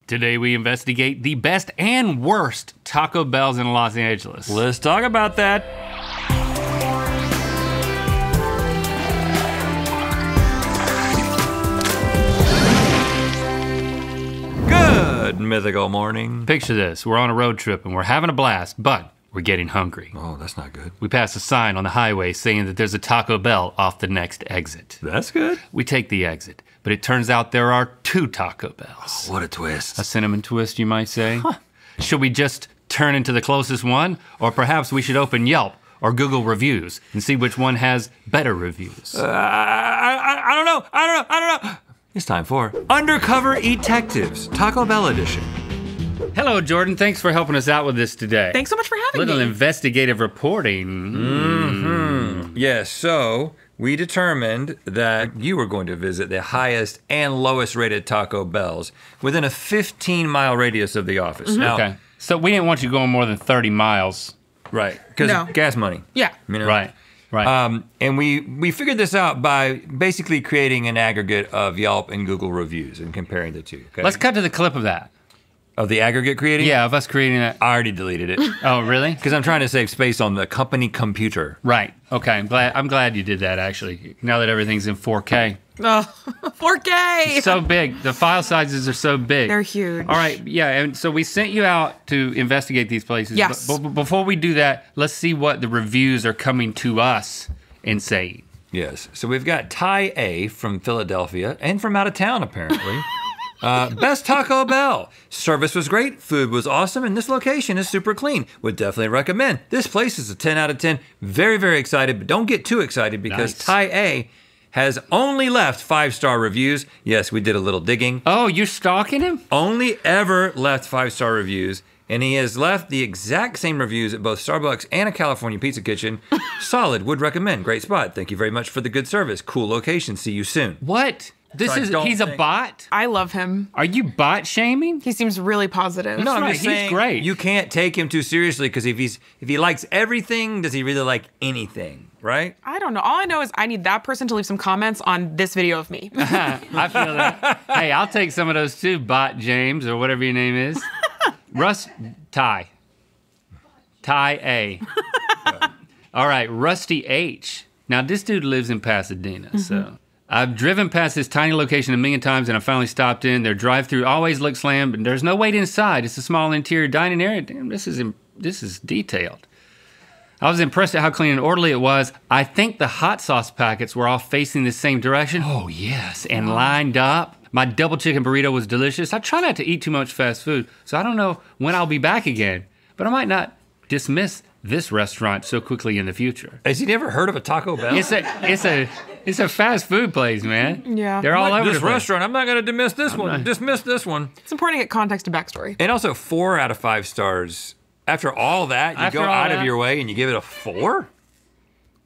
Today we investigate the best and worst Taco Bells in Los Angeles. Let's talk about that. Good mythical morning. Picture this, we're on a road trip and we're having a blast, but we're getting hungry. Oh, that's not good. We pass a sign on the highway saying that there's a Taco Bell off the next exit. That's good. We take the exit, but it turns out there are 2 Taco Bells. Oh, what a twist. A cinnamon twist, you might say. Huh. Should we just turn into the closest one? Or perhaps we should open Yelp or Google reviews and see which one has better reviews. I don't know. It's time for Undercover Detectives, Taco Bell edition. Hello, Jordan. Thanks for helping us out with this today. Thanks so much for having me. Little investigative reporting. Yes, so we determined that you were going to visit the highest and lowest rated Taco Bells within a 15-mile radius of the office. Now, Okay. So we didn't want you going more than 30 miles. right, because No. gas money. Yeah. You know? Right. And we figured this out by basically creating an aggregate of Yelp and Google reviews and comparing the two. Okay? Let's cut to the clip of that. Of the aggregate creating? Yeah, of us creating that. I already deleted it. Oh, really? Because I'm trying to save space on the company computer. Right. Okay. I'm glad you did that, actually. Now that everything's in 4K. Oh, 4K. It's so big. The file sizes are so big. They're huge. All right. Yeah. And so we sent you out to investigate these places. Yes. But before we do that, let's see what the reviews are coming to us and saying. Yes. So we've got Ty A from Philadelphia and from out of town, apparently. Best Taco Bell. Service was great, food was awesome, and this location is super clean. Would definitely recommend. This place is a 10 out of 10. Very, very excited, but don't get too excited because Nice. Ty A has only left 5-star reviews. Yes, we did a little digging. Oh, you're stalking him? Only ever left 5-star reviews, and he has left the exact same reviews at both Starbucks and a California Pizza Kitchen. Solid, would recommend, great spot. Thank you very much for the good service. Cool location, see you soon. What? He's a bot? I love him. Are you bot shaming? He seems really positive. No, I'm right, just he's saying, great. you can't take him too seriously because if he likes everything, does he really like anything, right? I don't know. All I know is I need that person to leave some comments on this video of me. I feel that. Hey, I'll take some of those too, Bot James, or whatever your name is. Ty A. All right, Rusty H. Now, this dude lives in Pasadena, so. I've driven past this tiny location a million times and I finally stopped in. Their drive-thru always looks slammed, but there's no wait inside. It's a small interior dining area. Damn, this is detailed. I was impressed at how clean and orderly it was. I think the hot sauce packets were all facing the same direction. Oh, yes, and lined up. My double chicken burrito was delicious. I try not to eat too much fast food, so I don't know when I'll be back again, but I might not dismiss this restaurant so quickly in the future. Has he never heard of a Taco Bell? It's a fast food place, man. Yeah. They're all over this the place. restaurant. I'm not gonna dismiss this one. Dismiss this one. It's important to get context and backstory. And also 4 out of 5 stars. After all that, you go out of your way and you give it a 4?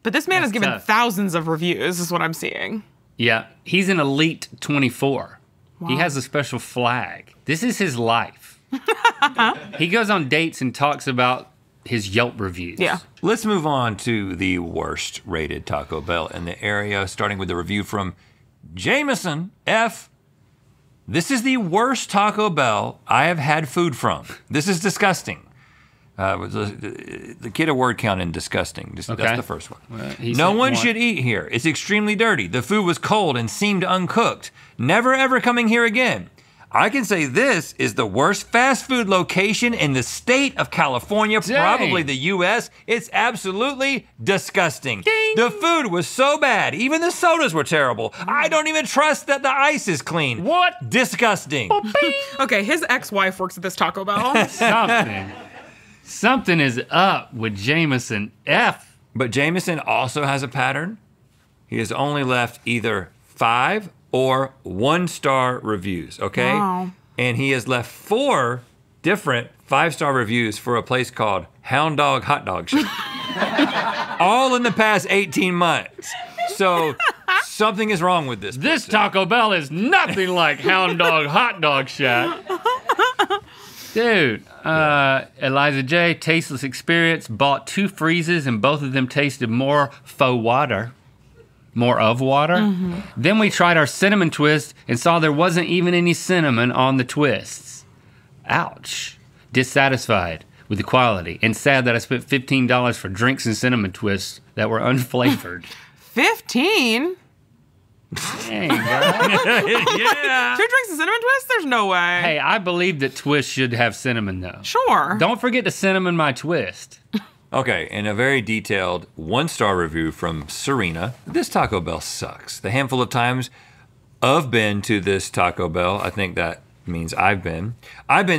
But this man has given tough. thousands of reviews, is what I'm seeing. Yeah, he's an elite 24. He has a special flag. This is his life. He goes on dates and talks about his Yelp reviews. Yeah. Let's move on to the worst rated Taco Bell in the area, starting with a review from Jameson F. This is the worst Taco Bell I have had food from. This is disgusting. The kid a word count in disgusting. That's the first one. Well, no one should eat here. It's extremely dirty. The food was cold and seemed uncooked. Never ever coming here again. I can say this is the worst fast food location in the state of California, probably the US. It's absolutely disgusting. Ding. The food was so bad. Even the sodas were terrible. I don't even trust that the ice is clean. What? Disgusting. Okay, his ex-wife works at this Taco Bell. Something is up with Jameson F. But Jameson also has a pattern. He has only left either 5 or 1-star reviews, okay? Wow. And he has left 4 different 5-star reviews for a place called Hound Dog Hot Dog Shack. All in the past 18 months. So something is wrong with this. This Taco Bell is nothing like Hound Dog Hot Dog Shack. Dude, Eliza J, tasteless experience, bought 2 freezes and both of them tasted more faux water. More of water. Then we tried our cinnamon twist and saw there wasn't even any cinnamon on the twists. Ouch. Dissatisfied with the quality and sad that I spent $15 for drinks and cinnamon twists that were unflavored. 15? Dang, bro. Yeah. 2 drinks of cinnamon twists? There's no way. Hey, I believe that twists should have cinnamon, though. Sure. Don't forget to cinnamon my twist. Okay, and a very detailed 1-star review from Serena. This Taco Bell sucks. The handful of times I've been to this Taco Bell, I think that means I've been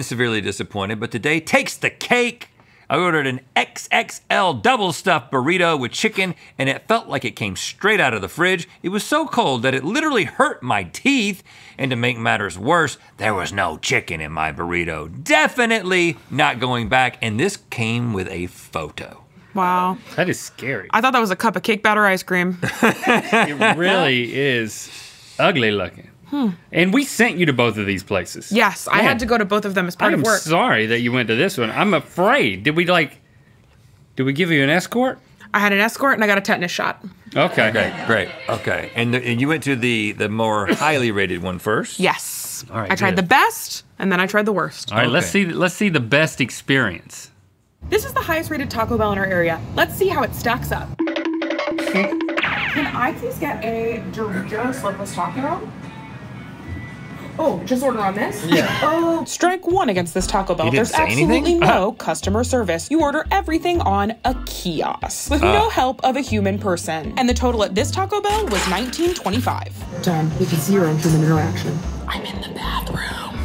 severely disappointed, but today takes the cake. I ordered an XXL double stuffed burrito with chicken, and it felt like it came straight out of the fridge. It was so cold that it literally hurt my teeth. And to make matters worse, there was no chicken in my burrito. Definitely not going back, and this came with a photo. Wow. That is scary. I thought that was a cup of cake batter ice cream. It really is ugly looking. And we sent you to both of these places. Yes, I Man, had to go to both of them as part I'm of work. sorry that you went to this one. I'm afraid. Did we give you an escort? I had an escort and I got a tetanus shot. Okay. Great. Okay, and you went to the more highly rated one first. Yes. All right, I tried good. the best and then I tried the worst. All right, Okay. let's see the best experience. This is the highest rated Taco Bell in our area. Let's see how it stacks up. Can I please get a Dorito slipless taco? Oh, just order on this? Yeah. Oh. Strike 1 against this Taco Bell. You didn't There's say absolutely anything? no customer service. You order everything on a kiosk with no help of a human person. And the total at this Taco Bell was $19.25. Done with 0 human interaction. I'm in the bathroom.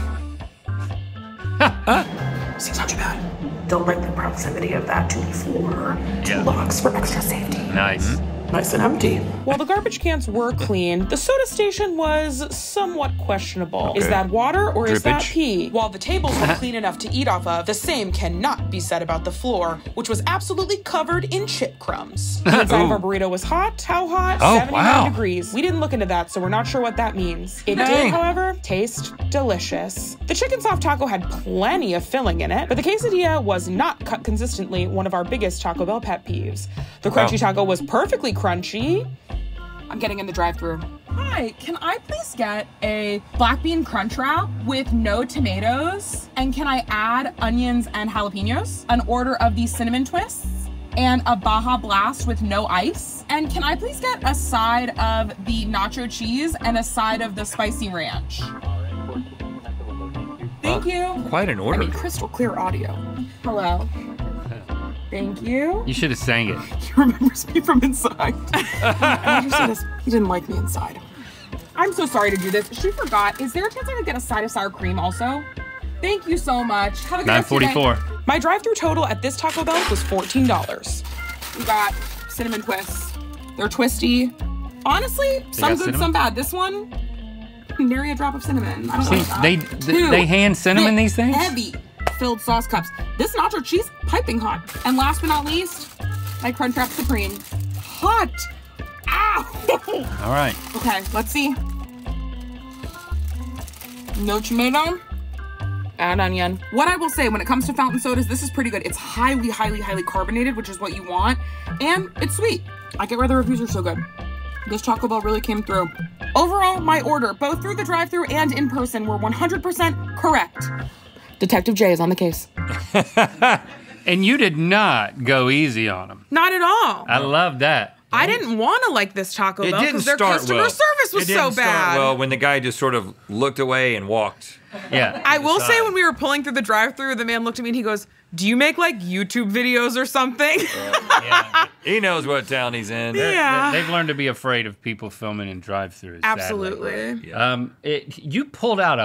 Seems not too bad. Don't like the proximity of that to the floor. 2 locks for extra safety. Nice. Nice and empty. While the garbage cans were clean, the soda station was somewhat questionable. Okay. Is that water or is that Drippage? pee? While the tables were clean enough to eat off of, the same cannot be said about the floor, which was absolutely covered in chip crumbs. The inside of our burrito was hot. How hot? Oh, 79 wow. degrees. We didn't look into that, so we're not sure what that means. It did, Dang. however, taste delicious. The chicken soft taco had plenty of filling in it, but the quesadilla was not cut consistently, one of our biggest Taco Bell pet peeves. The crunchy taco was perfectly crunchy. I'm getting in the drive-thru. Hi, can I please get a black bean crunch wrap with no tomatoes? And can I add onions and jalapenos? An order of these cinnamon twists? And a Baja Blast with no ice? And can I please get a side of the nacho cheese and a side of the spicy ranch? Thank you. Quite an order. Crystal clear audio. Hello. Thank you. You should have sang it. He remembers me from inside. I understand this. He didn't like me inside. I'm so sorry to do this. She forgot. Is there a chance I could get a side of sour cream also? Thank you so much. Have a good rest of your day. $9.44. My drive-thru total at this Taco Bell was $14. We got cinnamon twists. They're twisty. Honestly, some got good, cinnamon? some bad. This one, nary a drop of cinnamon. I don't like that. They hand cinnamon thick, these things? Heavy filled sauce cups. This nacho cheese, piping hot. And last but not least, my Crunchwrap Supreme. Hot. Ow. All right. Okay, let's see. No tomato. Add onion. What I will say when it comes to fountain sodas, this is pretty good. It's highly, highly, highly carbonated, which is what you want. And it's sweet. I get why the reviews are so good. This Taco Bell really came through. Overall, my order, both through the drive-thru and in person, were 100% correct. Detective J is on the case. And you did not go easy on them. Not at all. I love that. I didn't want to like this Taco It Bell didn't because their start customer well. service was It didn't so start bad. well, when the guy just sort of looked away and walked. Yeah. I will say when we were pulling through the drive-thru, the man looked at me and he goes, "Do you make like YouTube videos or something?" He knows what town he's in. Yeah. They've learned to be afraid of people filming in drive-thrus. Absolutely. Sadly. You pulled out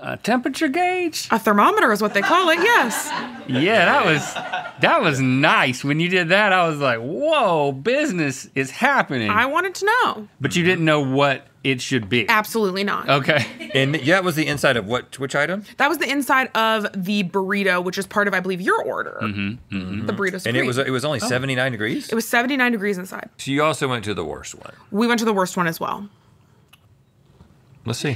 a temperature gauge? A thermometer is what they call it, yes. Yeah, that was nice. When you did that, I was like, whoa, business is happening. I wanted to know. But you didn't know what it should be. Absolutely not. Okay. And that was the inside of which item? That was the inside of the burrito, which is part of, I believe, your order. The burrito And supreme. it was only 79 degrees? It was 79 degrees inside. So you also went to the worst one. We went to the worst one as well. Let's see.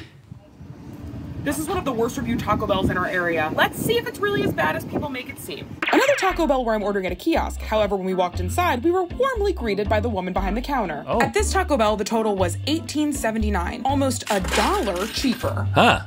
This is one of the worst reviewed Taco Bells in our area. Let's see if it's really as bad as people make it seem. Another Taco Bell where I'm ordering at a kiosk. However, when we walked inside, we were warmly greeted by the woman behind the counter. Oh. At this Taco Bell, the total was $18.79, almost $1 cheaper. Huh.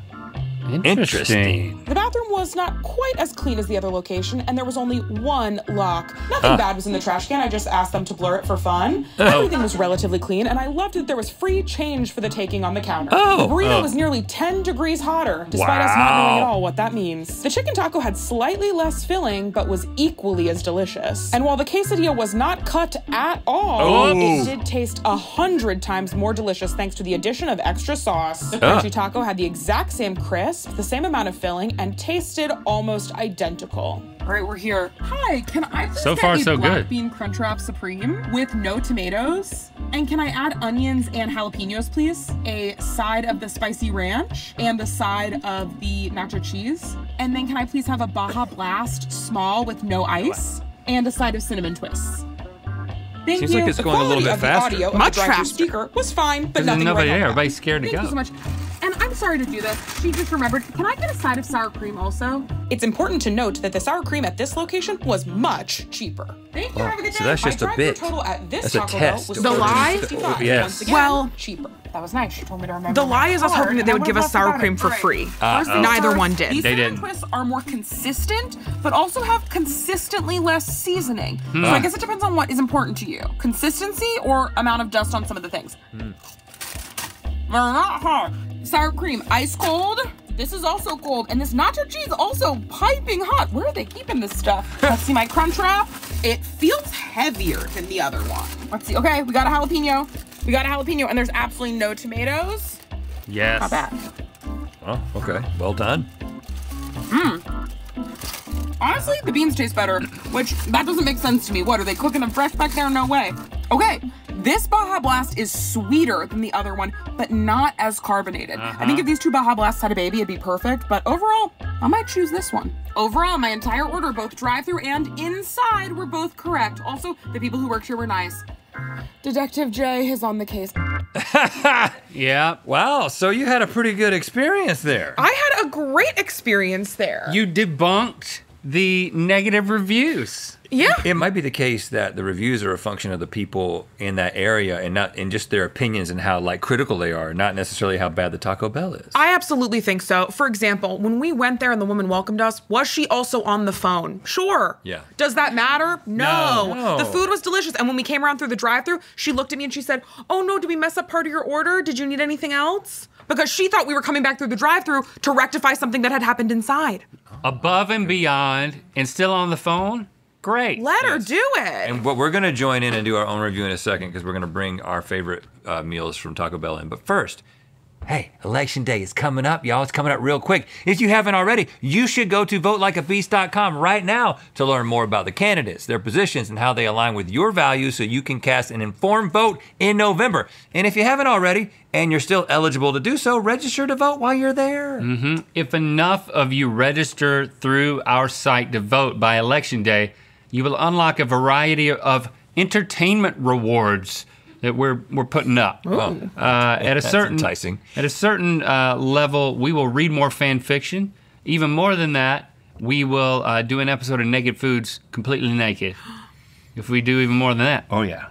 Interesting. The bathroom was not quite as clean as the other location, and there was only one lock. Nothing bad was in the trash can. I just asked them to blur it for fun. Everything was relatively clean, and I loved that there was free change for the taking on the counter. The burrito was nearly 10 degrees hotter, despite us not knowing at all what that means. The chicken taco had slightly less filling, but was equally as delicious. And while the quesadilla was not cut at all, it did taste 100 times more delicious thanks to the addition of extra sauce. The crunchy taco had the exact same crisp, the same amount of filling, and tasted almost identical. All right, we're here. Hi, can I please get a black bean Crunchwrap Supreme with no tomatoes? And can I add onions and jalapenos, please? A side of the spicy ranch and a side of the nacho cheese. And then can I please have a Baja Blast small with no ice and a side of cinnamon twists? Thank you. Seems like it's going a little bit faster. The audio of the drive-thru speaker was fine, but nothing nobody right there. on that. Everybody's scared to go. Thank you so much. And I'm sorry to do this. She just remembered. Can I get a side of sour cream also? It's important to note that the sour cream at this location was much cheaper. Thank you. Have a good day. So that's just a bit. Total at this That's a Taco test. Bell was The lie? Yes. Once again, Well, cheaper. That was nice. She told me to remember. The lie is us hoping that they would give us sour cream for free. Neither one did. These They cinnamon didn't. twists are more consistent, but also have consistently less seasoning. So I guess it depends on what is important to you. Consistency or amount of dust on some of the things. They're not hot. Sour cream, ice cold. This is also cold. And this nacho cheese also piping hot. Where are they keeping this stuff? Let's see my crunch wrap. It feels heavier than the other one. Let's see. Okay, we got a jalapeno. We got a jalapeno, and there's absolutely no tomatoes. Yes. Not bad. Oh, okay. Well done. Honestly, the beans taste better, which that doesn't make sense to me. What, are they cooking them fresh back there? No way. Okay, this Baja Blast is sweeter than the other one, but not as carbonated. I think if these two Baja Blasts had a baby, it'd be perfect, but overall, I might choose this one. Overall, my entire order, both drive-thru and inside, were both correct. Also, the people who worked here were nice. Detective J is on the case. Yeah. Wow, so you had a pretty good experience there. I had a great experience there. You debunked the negative reviews. Yeah. It might be the case that the reviews are a function of the people in that area and not in just their opinions and how like critical they are, not necessarily how bad the Taco Bell is. I absolutely think so. For example, when we went there and the woman welcomed us, was she also on the phone? Sure. Yeah. Does that matter? No. No. The food was delicious. And when we came around through the drive-thru, she looked at me and she said, "Oh no, did we mess up part of your order? Did you need anything else?" Because she thought we were coming back through the drive-thru to rectify something that had happened inside. Above and beyond, and still on the phone? Great. Let her do it. And what we're going to join in and do our own review in a second because we're going to bring our favorite meals from Taco Bell in. But first, hey, Election Day is coming up, y'all. It's coming up real quick. If you haven't already, you should go to votelikeabeast.com right now to learn more about the candidates, their positions, and how they align with your values so you can cast an informed vote in November. And if you haven't already, and you're still eligible to do so, register to vote while you're there. If enough of you register through our site to vote by Election Day, you will unlock a variety of entertainment rewards that we're putting up. At a certain enticing. At a certain level, we will read more fan fiction. Even more than that, we will do an episode of Naked Foods completely naked. If we do even more than that, oh yeah,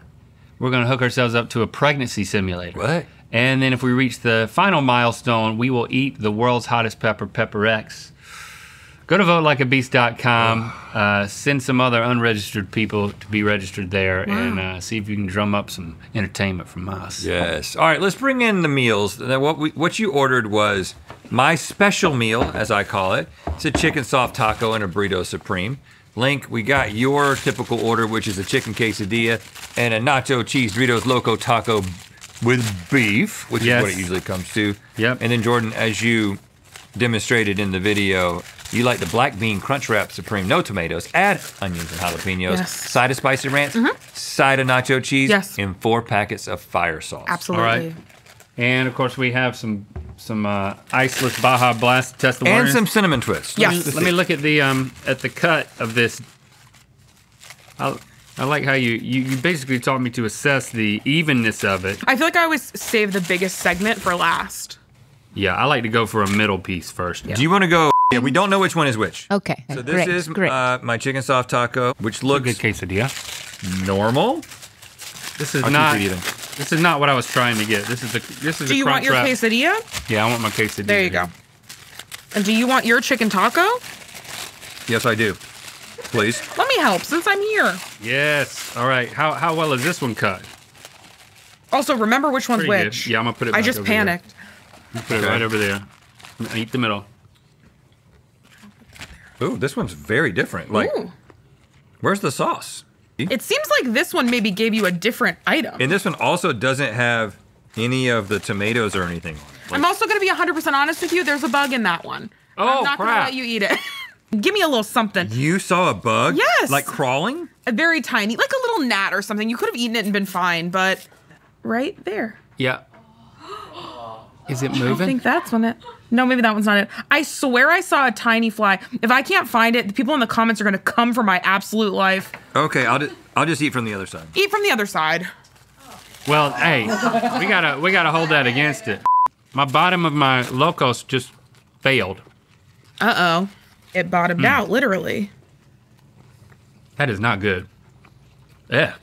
we're gonna hook ourselves up to a pregnancy simulator. What? And then if we reach the final milestone, we will eat the world's hottest pepper, Pepper X. Go to votelikeabeast.com, send some other unregistered people to be registered there, and see if you can drum up some entertainment from us. Yes. All right, let's bring in the meals. Now, what you ordered was my special meal, as I call it. It's a chicken soft taco and a burrito supreme. Link, we got your typical order, which is a chicken quesadilla and a nacho cheese Doritos Loco taco with beef, which is what it usually comes to. Yep. And then Jordan, as you demonstrated in the video, you like the black bean crunch wrap supreme, no tomatoes, add onions and jalapenos, side of spicy ranch, side of nacho cheese, and 4 packets of fire sauce. Absolutely. All right. And of course we have some iceless Baja Blast to test the water. And some cinnamon twists. Yes. Let me look at the cut of this. I like how you basically taught me to assess the evenness of it. I feel like I always save the biggest segment for last. Yeah, I like to go for a middle piece first. Do you want to go? Yeah, we don't know which one is which. Okay. So this is my chicken soft taco, which looks Good quesadilla. normal. This is I'll not. keep it even. This is not what I was trying to get. This is Do you want your quesadilla? Yeah, I want my quesadilla. There you go. And do you want your chicken taco? Yes, I do. Please. Let me help since I'm here. Yes. All right. How well is this one cut? Also, remember which one's Pretty which. good. Yeah, I'm gonna put it back I just over there. panicked. Put it right over there. Eat the middle. Ooh, this one's very different. Like, Ooh. where's the sauce? It seems like this one maybe gave you a different item. And this one also doesn't have any of the tomatoes or anything on it. I'm also going to be 100% honest with you. There's a bug in that one. Oh, I'm not going to crap. let you eat it. Give me a little something. You saw a bug? Yes. Like crawling? A very tiny, like a little gnat or something. You could have eaten it and been fine, but right there. Yeah. Is it I moving? think that's one it. No, maybe that one's not it. I swear I saw a tiny fly. If I can't find it, the people in the comments are going to come for my absolute life. Okay, I'll just eat from the other side. Eat from the other side. Well, hey, we gotta hold that against it. My bottom of my locos just failed. Uh-oh. It bottomed out, literally. That is not good. Yeah.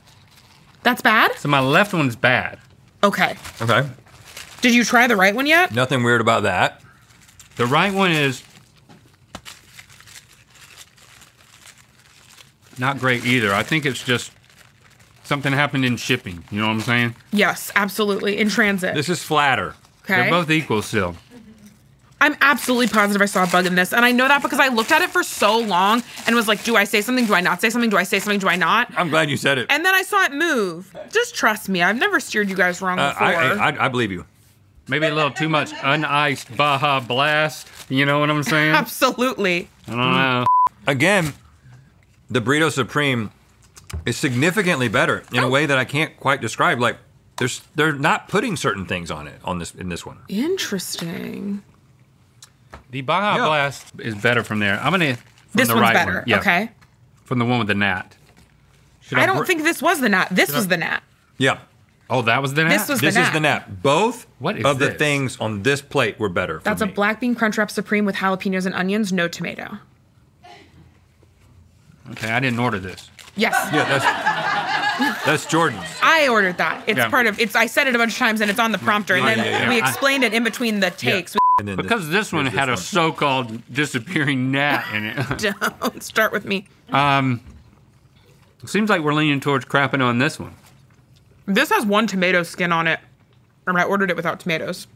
That's bad? So my left one's bad. Okay. Okay. Did you try the right one yet? Nothing weird about that. The right one is not great either. I think it's just something happened in shipping. You know what I'm saying? Yes, absolutely. In transit. This is flatter. Okay. They're both equal still. I'm absolutely positive I saw a bug in this. And I know that because I looked at it for so long and was like, do I say something? Do I not say something? Do I say something? Do I not? I'm glad you said it. And then I saw it move. Just trust me. I've never steered you guys wrong before. I believe you. Maybe a little too much uniced Baja Blast. You know what I'm saying? Absolutely. I don't know. Again, the Burrito Supreme is significantly better in a way that I can't quite describe. Like, they're not putting certain things on it in this one. Interesting. The Baja Yeah. Blast is better from there. I'm gonna. From This the one's right better. One. Yeah, Okay. From the one with the gnat. Should I don't think this was the gnat. This was the gnat. Yeah. Oh, that was the gnat. This was This the is gnat. the gnat. Both What is of the this? things on this plate were better. That's for a me. black bean Crunchwrap Supreme with jalapenos and onions, no tomato. Okay, I didn't order this. Yes. Yeah, that's Jordan's. I ordered that. It's Yeah. part of I said it a bunch of times and it's on the prompter. And then yeah. we explained it in between the takes. And then Because this one here's had a one. so-called disappearing gnat in it. Don't start with me. Seems like we're leaning towards crapping on this one. This has one tomato skin on it. And I ordered it without tomatoes.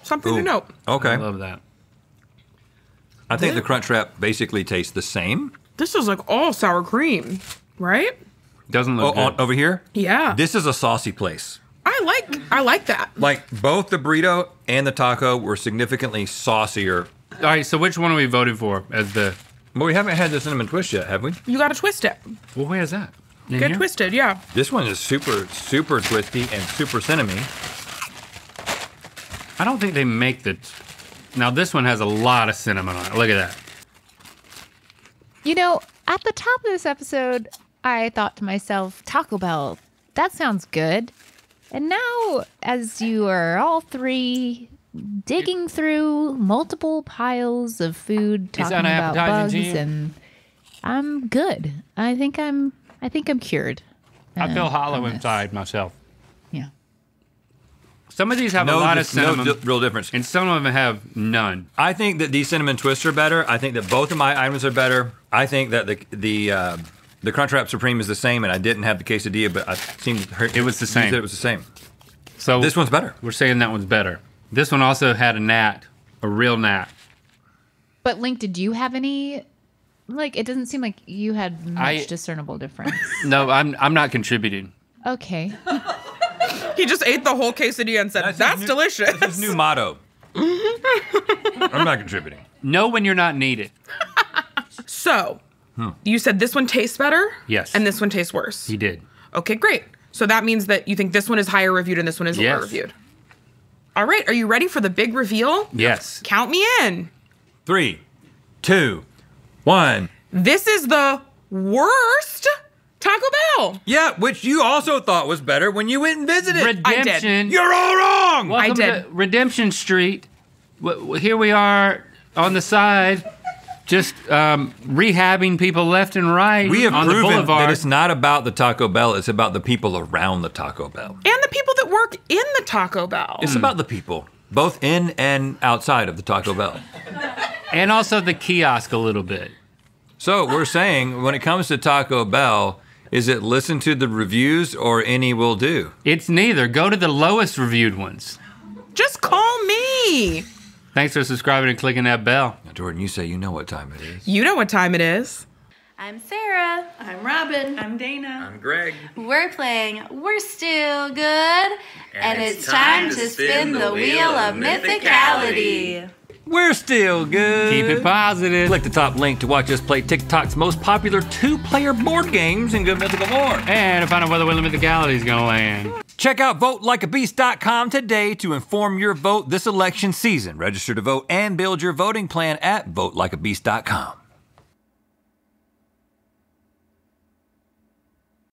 Something to Ooh. note. Okay. I love that. I think the Crunch Wrap basically tastes the same. This is like all sour cream, right? Doesn't look Oh, good. over here? Yeah. This is a saucy place. I like that. Like, both the burrito and the taco were significantly saucier. All right, so which one are we voting for as the? But we haven't had the cinnamon twist yet, have we? You gotta twist it. Well, where's that? In Get here? twisted, yeah. This one is super, super twisty and super cinnamony. I don't think they make the. Now this one has a lot of cinnamon on it. Look at that. You know, at the top of this episode, I thought to myself, Taco Bell, that sounds good. And now, as you are all three digging through multiple piles of food, Is talking that about appetizing bugs, to you? and I'm good. I think I'm cured. I feel hollow on this. inside myself. Yeah. Some of these have a lot of cinnamon, real difference. and some of them have none. I think that these cinnamon twists are better. I think that both of my items are better. I think that the Crunchwrap Supreme is the same, and I didn't have the quesadilla, but I seemed It was the same. You said it was the same. So This one's better. We're saying that one's better. This one also had a gnat, a real gnat. But Link, did you have any? Like, it doesn't seem like you had much discernible difference. No, I'm not contributing. Okay. He just ate the whole quesadilla and said, that's delicious. That's his new motto. I'm not contributing. Know when you're not needed. So, you said this one tastes better? Yes. And this one tastes worse? He did. Okay, great. So that means that you think this one is higher reviewed and this one is Yes. lower reviewed. All right, are you ready for the big reveal? Yes. Count me in. 3, 2, 1. This is the worst Taco Bell. Yeah, which you also thought was better when you went and visited. Redemption. You're all wrong. Welcome I did. to Redemption Street. Here we are on the side, just rehabbing people left and right We have on the proven boulevard. that it's not about the Taco Bell, it's about the people around the Taco Bell. And the people that work in the Taco Bell. It's about the people, both in and outside of the Taco Bell. And also the kiosk a little bit. So we're saying when it comes to Taco Bell, is it listen to the reviews or any will do? It's neither. Go to the lowest reviewed ones. Just call me. Thanks for subscribing and clicking that bell. Now, Jordan, you say you know what time it is. You know what time it is. I'm Sarah. I'm Robin. I'm Dana. I'm Greg. We're playing We're Still Good. And it's time to spin the wheel of mythicality. We're still good. Keep it positive. Click the top link to watch us play TikTok's most popular 2-player board games and good mythical lore. And to find out where the wheel of mythicality is going to land. Check out votelikeabeast.com today to inform your vote this election season. Register to vote and build your voting plan at votelikeabeast.com.